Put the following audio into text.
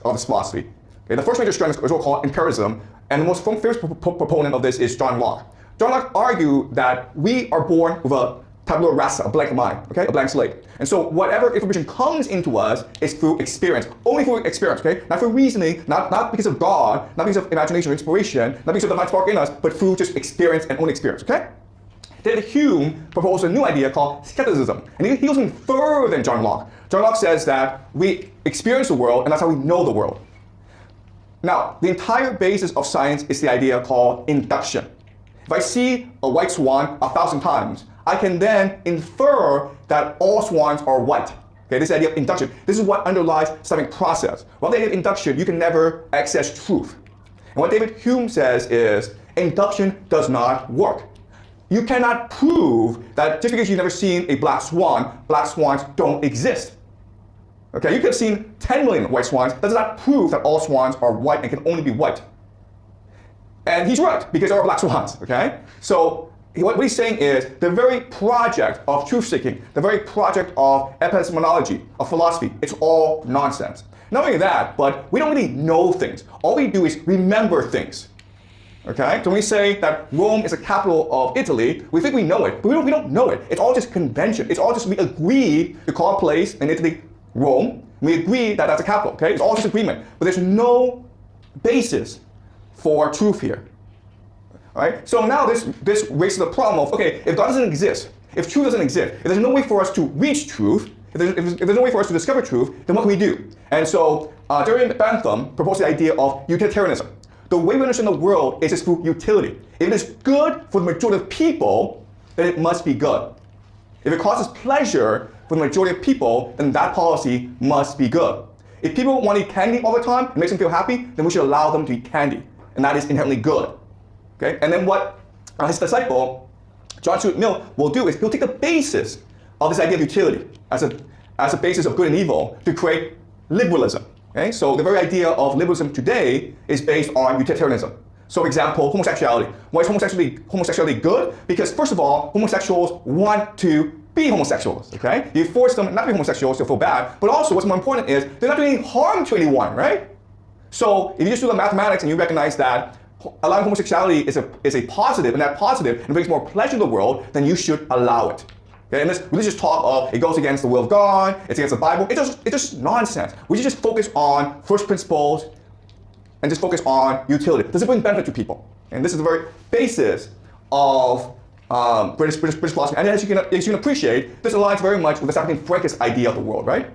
of this philosophy. Okay, the first major strand is what we call empiricism, and the most famous proponent of this is John Locke. John Locke argued that we are born with a tabula rasa, a blank mind, okay, a blank slate. And so whatever information comes into us is through experience, only through experience, okay? Not through reasoning, not because of God, not because of imagination or inspiration, not because of the divine spark in us, but through just experience and only experience, okay? David Hume proposed a new idea called skepticism, and he goes even further than John Locke. John Locke says that we experience the world, and that's how we know the world. Now, the entire basis of science is the idea called induction. If I see a white swan 1,000 times, I can then infer that all swans are white. Okay, this idea of induction. This is what underlies scientific process. Without the idea of induction, you can never access truth. And what David Hume says is, induction does not work. You cannot prove that just because you've never seen a black swans don't exist. Okay, you could have seen 10 million white swans. That does not prove that all swans are white and can only be white. And he's right, because there are black swans, okay? So what he's saying is the very project of truth-seeking, the very project of epistemology, of philosophy, it's all nonsense. Not only that, but we don't really know things. All we do is remember things. Okay? So when we say that Rome is the capital of Italy, we think we know it, but we don't know it. It's all just convention. It's all just we agree to call a place in Italy Rome. We agree that that's a capital, okay? It's all just agreement. But there's no basis for truth here. All right? So now this raises the problem of, okay, if God doesn't exist, if truth doesn't exist, if there's no way for us to reach truth, if there's no way for us to discover truth, then what can we do? And so Jeremy Bentham proposed the idea of utilitarianism. The way we understand the world is just through utility. If it is good for the majority of people, then it must be good. If it causes pleasure for the majority of people, then that policy must be good. If people want to eat candy all the time and makes them feel happy, then we should allow them to eat candy. And that is inherently good. Okay? And then what his disciple, John Stuart Mill, will do is he'll take the basis of this idea of utility as a basis of good and evil to create liberalism. Okay? So the very idea of liberalism today is based on utilitarianism. So for example, homosexuality. Why is homosexuality good? Because first of all, homosexuals want to be homosexuals, okay? You force them not to be homosexuals, they'll feel bad, but also what's more important is they're not doing any harm to anyone, right? So if you just do the mathematics and you recognize that allowing homosexuality is a positive, and that positive and brings more pleasure to the world, then you should allow it. Okay? And this religious talk of it goes against the will of God, it's against the Bible, it's just nonsense. We should just focus on first principles and just focus on utility. Does it bring benefit to people? And this is the very basis of British philosophy. And as you can appreciate, this aligns very much with the Francis idea of the world, right?